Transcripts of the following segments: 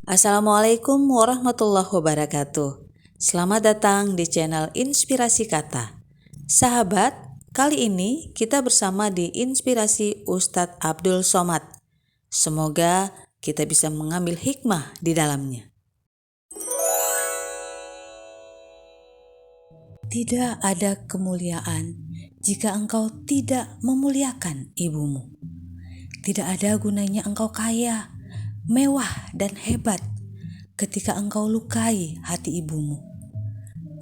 Assalamualaikum warahmatullahi wabarakatuh. Selamat datang di channel Inspirasi Kata. Sahabat, kali ini kita bersama di Inspirasi Ustadz Abdul Somad. Semoga kita bisa mengambil hikmah di dalamnya. Tidak ada kemuliaan jika engkau tidak memuliakan ibumu. Tidak ada gunanya engkau kaya, mewah dan hebat ketika engkau lukai hati ibumu.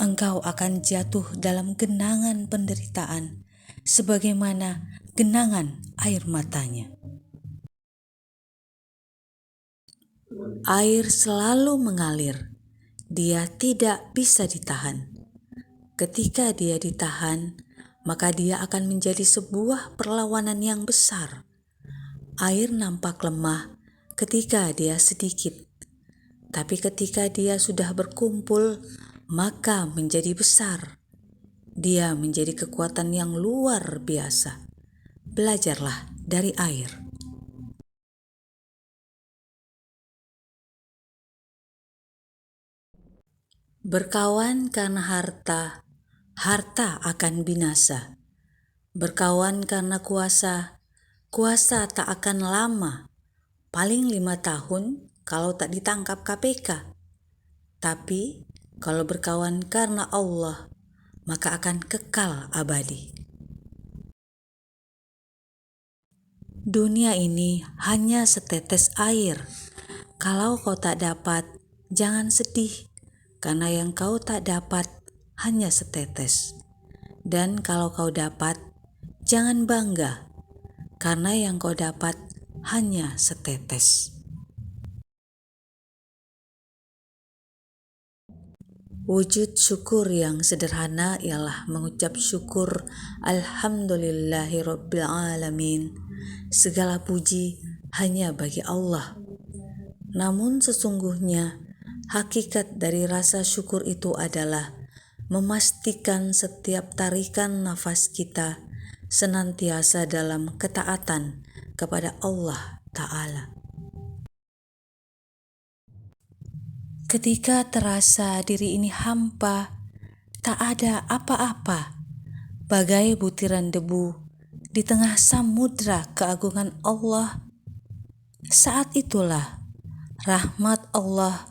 Engkau akan jatuh dalam genangan penderitaan sebagaimana genangan air matanya. Air selalu mengalir, dia tidak bisa ditahan. Ketika dia ditahan, maka dia akan menjadi sebuah perlawanan yang besar. Air nampak lemah ketika dia sedikit, tapi ketika dia sudah berkumpul, maka menjadi besar. Dia menjadi kekuatan yang luar biasa. Belajarlah dari air. Berkawan karena harta, harta akan binasa. Berkawan karena kuasa, kuasa tak akan lama. Paling 5 tahun kalau tak ditangkap KPK. Tapi kalau berkawan karena Allah, maka akan kekal abadi. Dunia ini hanya setetes air. Kalau kau tak dapat, jangan sedih, karena yang kau tak dapat hanya setetes. Dan kalau kau dapat, jangan bangga, karena yang kau dapat hanya setetes. Wujud syukur yang sederhana ialah mengucap syukur Alhamdulillahirabbil alamin. Segala puji hanya bagi Allah. Namun sesungguhnya hakikat dari rasa syukur itu adalah memastikan setiap tarikan nafas kita senantiasa dalam ketaatan kepada Allah Ta'ala. Ketika terasa diri ini hampa, tak ada apa-apa, bagai butiran debu di tengah samudra keagungan Allah, saat itulah rahmat Allah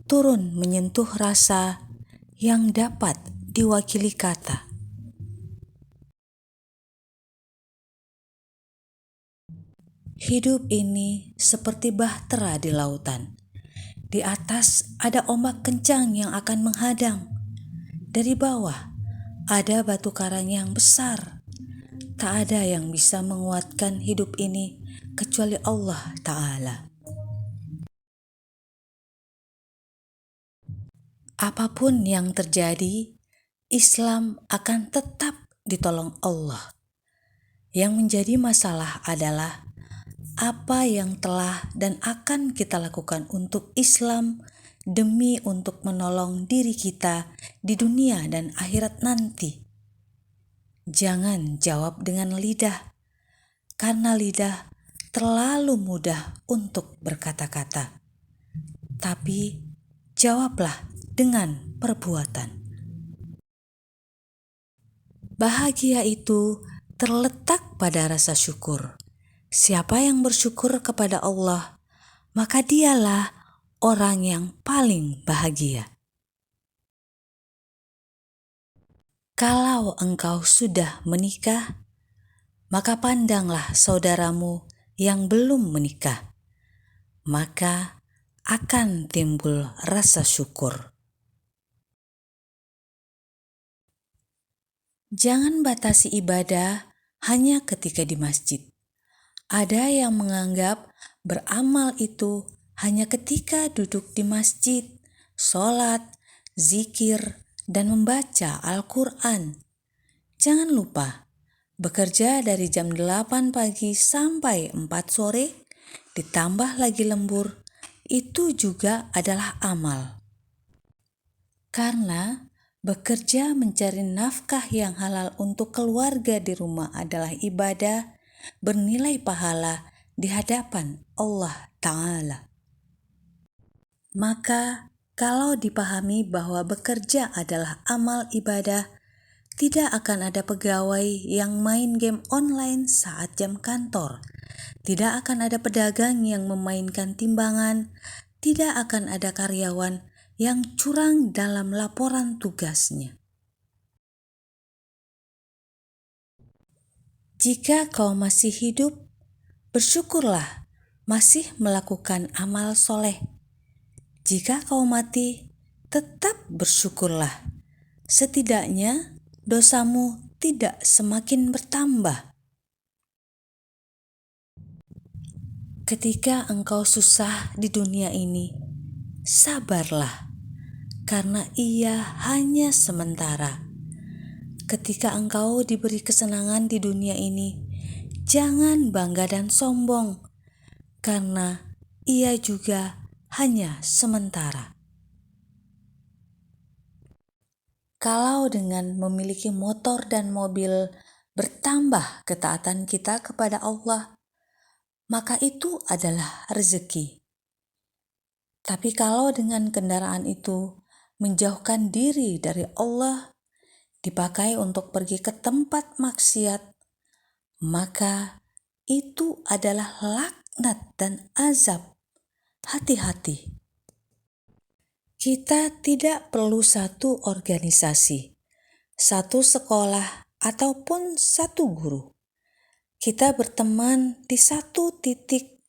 turun menyentuh rasa yang dapat diwakili kata. Hidup ini seperti bahtera di lautan. Di atas ada ombak kencang yang akan menghadang. Dari bawah ada batu karang yang besar. Tak ada yang bisa menguatkan hidup ini kecuali Allah Ta'ala. Apapun yang terjadi, Islam akan tetap ditolong Allah. Yang menjadi masalah adalah apa yang telah dan akan kita lakukan untuk Islam demi untuk menolong diri kita di dunia dan akhirat nanti. Jangan jawab dengan lidah, karena lidah terlalu mudah untuk berkata-kata. Tapi jawablah dengan perbuatan. Bahagia itu terletak pada rasa syukur. Siapa yang bersyukur kepada Allah, maka dialah orang yang paling bahagia. Kalau engkau sudah menikah, maka pandanglah saudaramu yang belum menikah, maka akan timbul rasa syukur. Jangan batasi ibadah hanya ketika di masjid. Ada yang menganggap beramal itu hanya ketika duduk di masjid, sholat, zikir, dan membaca Al-Quran. Jangan lupa, bekerja dari jam 8 pagi sampai 4 sore, ditambah lagi lembur, itu juga adalah amal. Karena bekerja mencari nafkah yang halal untuk keluarga di rumah adalah ibadah, bernilai pahala di hadapan Allah Ta'ala. Maka kalau dipahami bahwa bekerja adalah amal ibadah, tidak akan ada pegawai yang main game online saat jam kantor. Tidak akan ada pedagang yang memainkan timbangan. Tidak akan ada karyawan yang curang dalam laporan tugasnya. Jika kau masih hidup, bersyukurlah masih melakukan amal soleh. Jika kau mati, tetap bersyukurlah. Setidaknya dosamu tidak semakin bertambah. Ketika engkau susah di dunia ini, sabarlah, karena ia hanya sementara. Ketika engkau diberi kesenangan di dunia ini, jangan bangga dan sombong, karena ia juga hanya sementara. Kalau dengan memiliki motor dan mobil bertambah ketaatan kita kepada Allah, maka itu adalah rezeki. Tapi kalau dengan kendaraan itu menjauhkan diri dari Allah, dipakai untuk pergi ke tempat maksiat, maka itu adalah laknat dan azab. Hati-hati. Kita tidak perlu satu organisasi, satu sekolah, ataupun satu guru. Kita berteman di satu titik,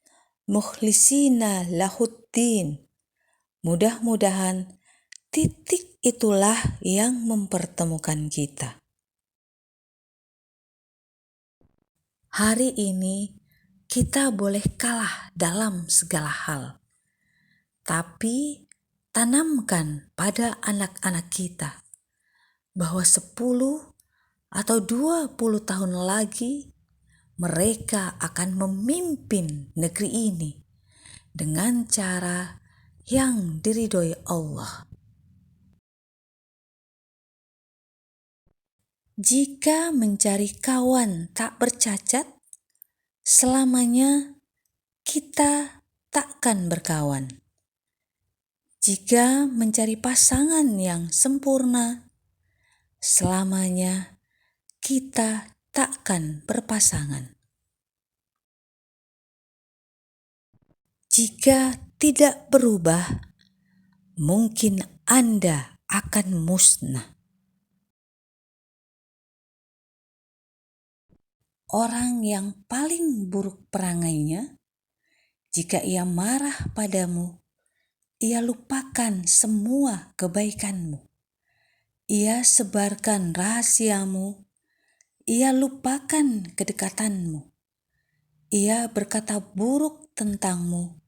mukhlisina lahuddin. Mudah-mudahan titik itulah yang mempertemukan kita. Hari ini kita boleh kalah dalam segala hal, tapi tanamkan pada anak-anak kita bahwa 10 atau 20 tahun lagi mereka akan memimpin negeri ini dengan cara yang diridhoi Allah. Jika mencari kawan tak bercacat, selamanya kita takkan berkawan. Jika mencari pasangan yang sempurna, selamanya kita takkan berpasangan. Jika tidak berubah, mungkin Anda akan musnah. Orang yang paling buruk perangainya, jika ia marah padamu, ia lupakan semua kebaikanmu. Ia sebarkan rahasiamu, ia lupakan kedekatanmu. Ia berkata buruk tentangmu,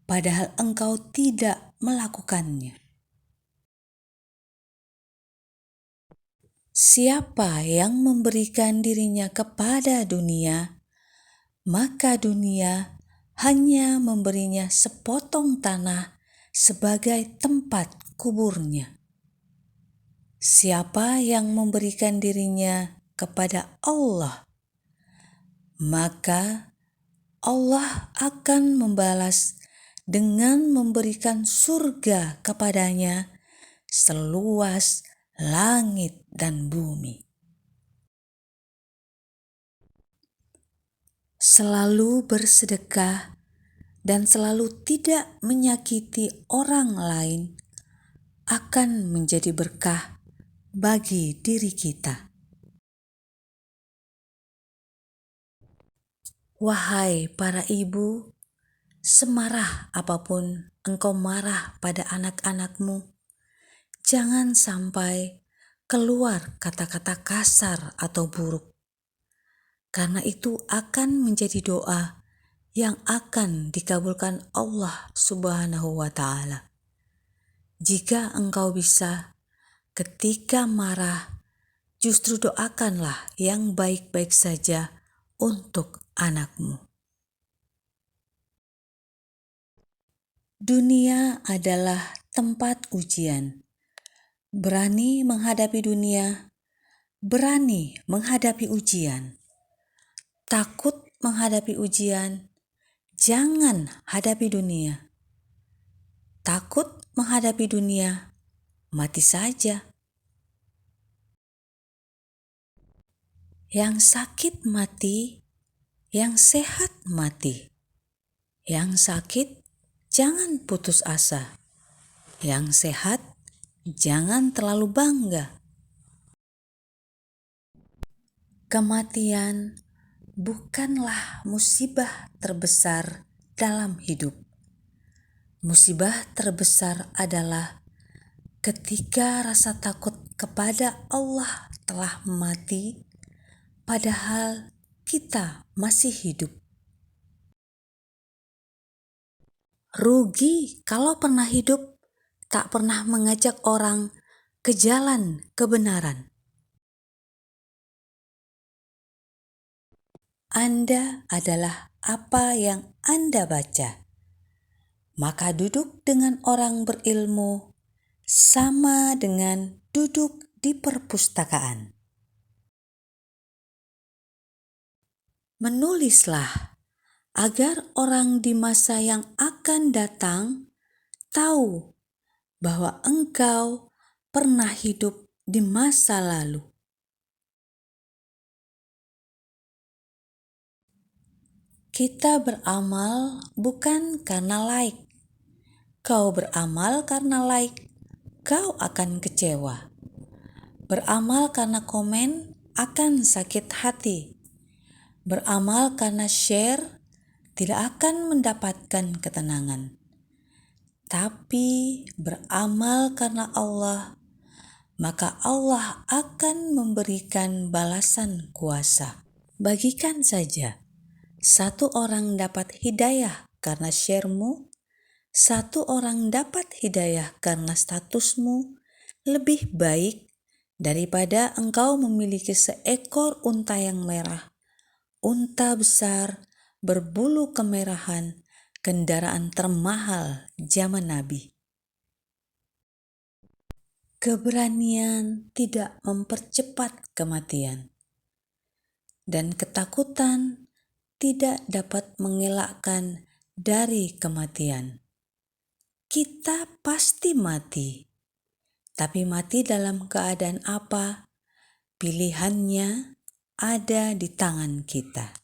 padahal engkau tidak melakukannya. Siapa yang memberikan dirinya kepada dunia, maka dunia hanya memberinya sepotong tanah sebagai tempat kuburnya. Siapa yang memberikan dirinya kepada Allah, maka Allah akan membalas dengan memberikan surga kepadanya seluas langit dan bumi. Selalu bersedekah dan selalu tidak menyakiti orang lain akan menjadi berkah bagi diri kita. Wahai para ibu, semarah apapun engkau marah pada anak-anakmu, jangan sampai keluar kata-kata kasar atau buruk, karena itu akan menjadi doa yang akan dikabulkan Allah Subhanahu wa Ta'ala. Jika engkau bisa, ketika marah, justru doakanlah yang baik-baik saja untuk anakmu. Dunia adalah tempat ujian. Berani menghadapi dunia, berani menghadapi ujian. Takut menghadapi ujian, jangan hadapi dunia. Takut menghadapi dunia, mati saja. Yang sakit mati, yang sehat mati. Yang sakit jangan putus asa. Yang sehat jangan terlalu bangga. Kematian bukanlah musibah terbesar dalam hidup. Musibah terbesar adalah ketika rasa takut kepada Allah telah mati, padahal kita masih hidup. Rugi kalau pernah hidup, tak pernah mengajak orang ke jalan kebenaran. Anda adalah apa yang Anda baca. Maka duduk dengan orang berilmu sama dengan duduk di perpustakaan. Menulislah agar orang di masa yang akan datang tahu bahwa engkau pernah hidup di masa lalu. Kita beramal bukan karena like. Kau beramal karena like, kau akan kecewa. Beramal karena komen akan sakit hati. Beramal karena share tidak akan mendapatkan ketenangan. Tapi beramal karena Allah, maka Allah akan memberikan balasan kuasa. Bagikan saja. Satu orang dapat hidayah karena share-mu, satu orang dapat hidayah karena statusmu, lebih baik daripada engkau memiliki seekor unta yang merah, unta besar, berbulu kemerahan, kendaraan termahal zaman Nabi. Keberanian tidak mempercepat kematian, dan ketakutan tidak dapat mengelakkan dari kematian. Kita pasti mati, tapi mati dalam keadaan apa? Pilihannya ada di tangan kita.